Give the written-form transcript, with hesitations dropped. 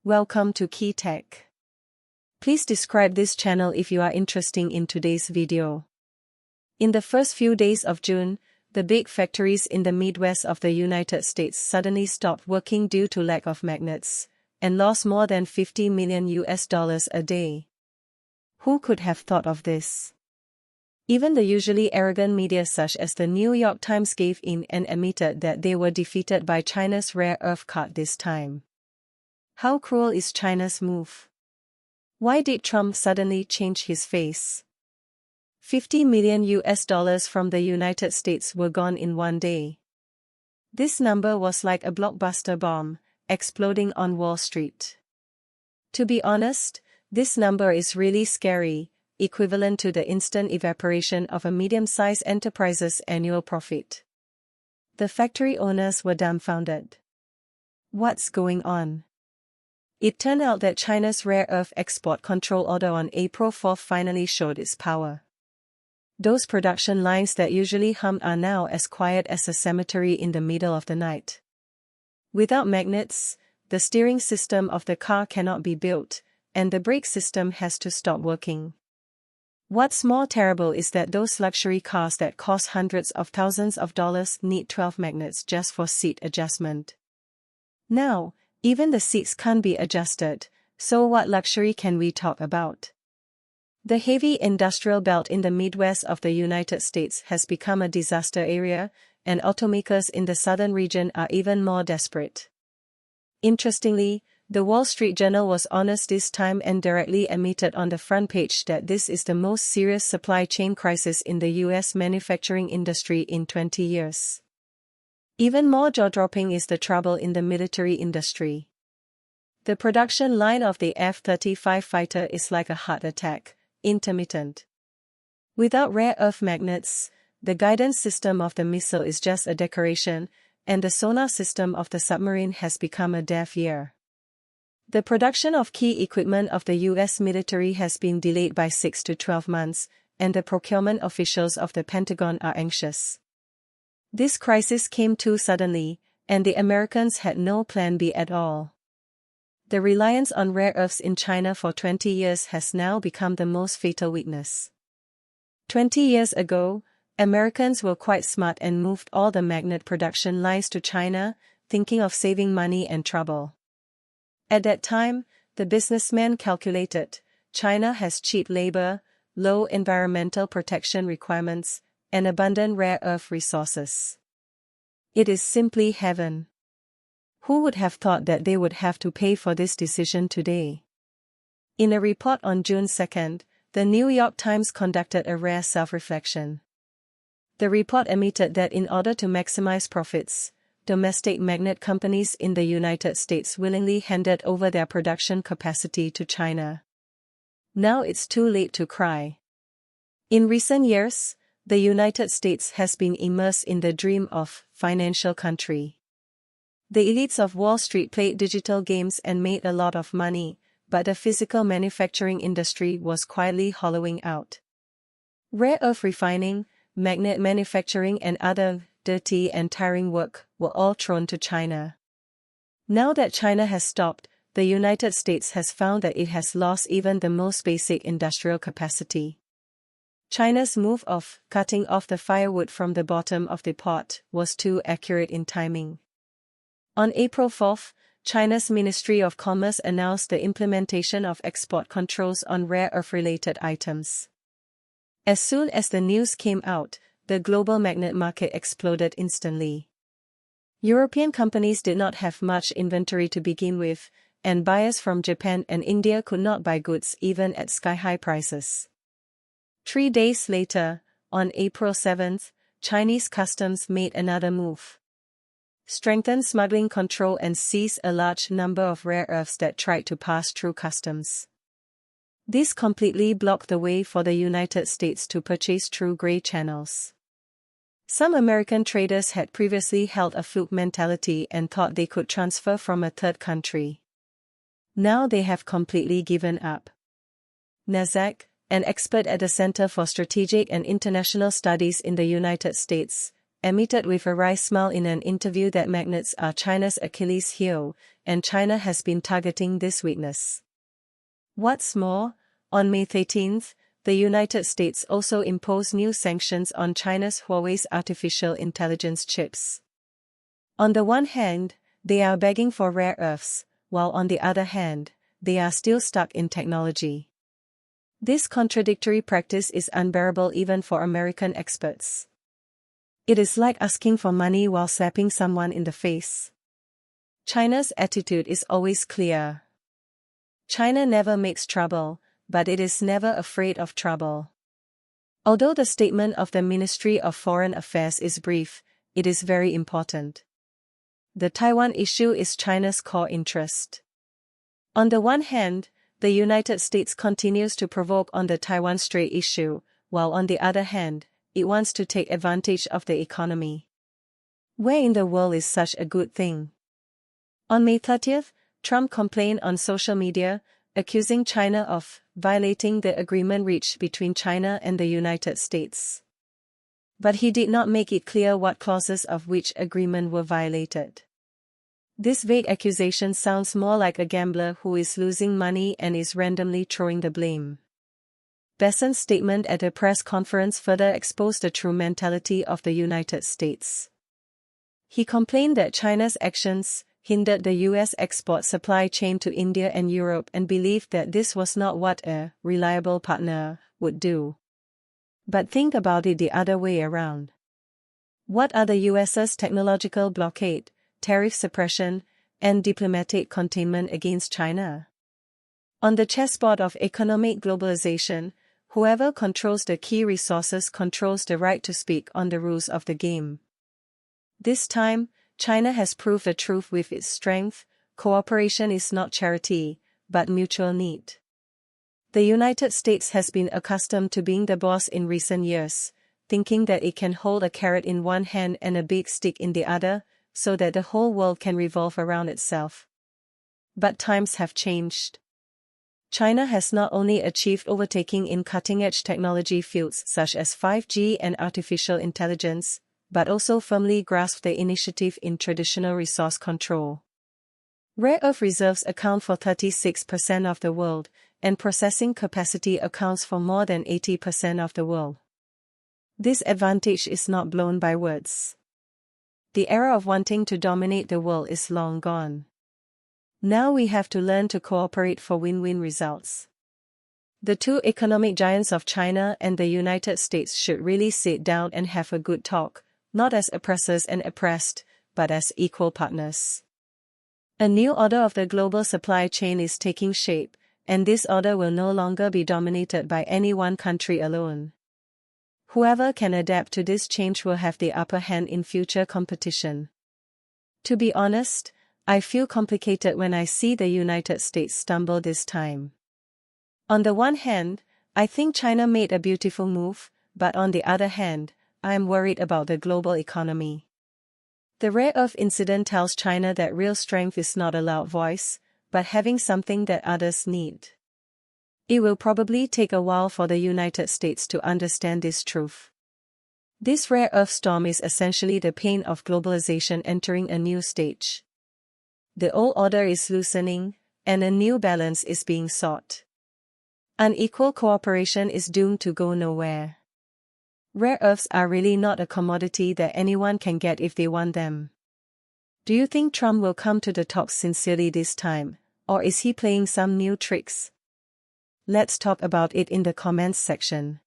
Welcome to Key Tech. Please describe this channel if you are interested in today's video. In the first few days of June, the big factories in the Midwest of the United States suddenly stopped working due to lack of magnets, and lost more than $50 million a day. Who could have thought of this? Even the usually arrogant media such as the New York Times gave in and admitted that they were defeated by China's rare earth card this time. How cruel is China's move? Why did Trump suddenly change his face? $50 million from the United States were gone in one day. This number was like a blockbuster bomb, exploding on Wall Street. To be honest, this number is really scary, equivalent to the instant evaporation of a medium-sized enterprise's annual profit. The factory owners were dumbfounded. What's going on? It turned out that China's rare earth export control order on April 4 finally showed its power. Those production lines that usually hummed are now as quiet as a cemetery in the middle of the night. Without magnets, the steering system of the car cannot be built, and the brake system has to stop working. What's more terrible is that those luxury cars that cost hundreds of thousands of dollars need 12 magnets just for seat adjustment. Now, even the seats can't be adjusted, so what luxury can we talk about? The heavy industrial belt in the Midwest of the United States has become a disaster area, and automakers in the southern region are even more desperate. Interestingly, the Wall Street Journal was honest this time and directly admitted on the front page that this is the most serious supply chain crisis in the U.S. manufacturing industry in 20 years. Even more jaw-dropping is the trouble in the military industry. The production line of the F-35 fighter is like a heart attack, intermittent. Without rare earth magnets, the guidance system of the missile is just a decoration, and the sonar system of the submarine has become a deaf ear. The production of key equipment of the U.S. military has been delayed by 6 to 12 months, and the procurement officials of the Pentagon are anxious. This crisis came too suddenly, and the Americans had no plan B at all. The reliance on rare earths in China for 20 years has now become the most fatal weakness. 20 years ago, Americans were quite smart and moved all the magnet production lines to China, thinking of saving money and trouble. At that time, the businessmen calculated, China has cheap labor, low environmental protection requirements, and abundant rare earth resources. It is simply heaven. Who would have thought that they would have to pay for this decision today? In a report on June 2, the New York Times conducted a rare self-reflection. The report admitted that in order to maximize profits, domestic magnet companies in the United States willingly handed over their production capacity to China. Now it's too late to cry. In recent years, the United States has been immersed in the dream of financial country. The elites of Wall Street played digital games and made a lot of money, but the physical manufacturing industry was quietly hollowing out. Rare earth refining, magnet manufacturing and other dirty and tiring work were all thrown to China. Now that China has stopped, the United States has found that it has lost even the most basic industrial capacity. China's move of cutting off the firewood from the bottom of the pot was too accurate in timing. On April 4, China's Ministry of Commerce announced the implementation of export controls on rare earth-related items. As soon as the news came out, the global magnet market exploded instantly. European companies did not have much inventory to begin with, and buyers from Japan and India could not buy goods even at sky-high prices. 3 days later, on April 7, Chinese customs made another move. Strengthened smuggling control and seized a large number of rare earths that tried to pass through customs. This completely blocked the way for the United States to purchase through gray channels. Some American traders had previously held a fluke mentality and thought they could transfer from a third country. Now they have completely given up. Nazak, an expert at the Center for Strategic and International Studies in the United States, admitted with a wry smile in an interview that magnets are China's Achilles heel, and China has been targeting this weakness. What's more, on May 13, the United States also imposed new sanctions on China's Huawei's artificial intelligence chips. On the one hand, they are begging for rare earths, while on the other hand, they are still stuck in technology. This contradictory practice is unbearable even for American experts. It is like asking for money while slapping someone in the face. China's attitude is always clear. China never makes trouble, but it is never afraid of trouble. Although the statement of the Ministry of Foreign Affairs is brief, it is very important. The Taiwan issue is China's core interest. On the one hand, the United States continues to provoke on the Taiwan Strait issue, while on the other hand, it wants to take advantage of the economy. Where in the world is such a good thing? On May 30, Trump complained on social media, accusing China of violating the agreement reached between China and the United States. But he did not make it clear what clauses of which agreement were violated. This vague accusation sounds more like a gambler who is losing money and is randomly throwing the blame. Besant's statement at a press conference further exposed the true mentality of the United States. He complained that China's actions hindered the U.S. export supply chain to India and Europe and believed that this was not what a reliable partner would do. But think about it the other way around. What are the U.S.'s technological blockade, tariff suppression, and diplomatic containment against China? On the chessboard of economic globalization, whoever controls the key resources controls the right to speak on the rules of the game. This time, China has proved the truth with its strength. Cooperation is not charity, but mutual need. The United States has been accustomed to being the boss in recent years, thinking that it can hold a carrot in one hand and a big stick in the other, so that the whole world can revolve around itself. But times have changed. China has not only achieved overtaking in cutting-edge technology fields such as 5G and artificial intelligence, but also firmly grasped the initiative in traditional resource control. Rare earth reserves account for 36% of the world, and processing capacity accounts for more than 80% of the world. This advantage is not blown by words. The era of wanting to dominate the world is long gone. Now we have to learn to cooperate for win-win results. The two economic giants of China and the United States should really sit down and have a good talk, not as oppressors and oppressed, but as equal partners. A new order of the global supply chain is taking shape, and this order will no longer be dominated by any one country alone. Whoever can adapt to this change will have the upper hand in future competition. To be honest, I feel complicated when I see the United States stumble this time. On the one hand, I think China made a beautiful move, but on the other hand, I am worried about the global economy. The rare earth incident tells China that real strength is not a loud voice, but having something that others need. It will probably take a while for the United States to understand this truth. This rare earth storm is essentially the pain of globalization entering a new stage. The old order is loosening, and a new balance is being sought. Unequal cooperation is doomed to go nowhere. Rare earths are really not a commodity that anyone can get if they want them. Do you think Trump will come to the talks sincerely this time, or is he playing some new tricks? Let's talk about it in the comments section.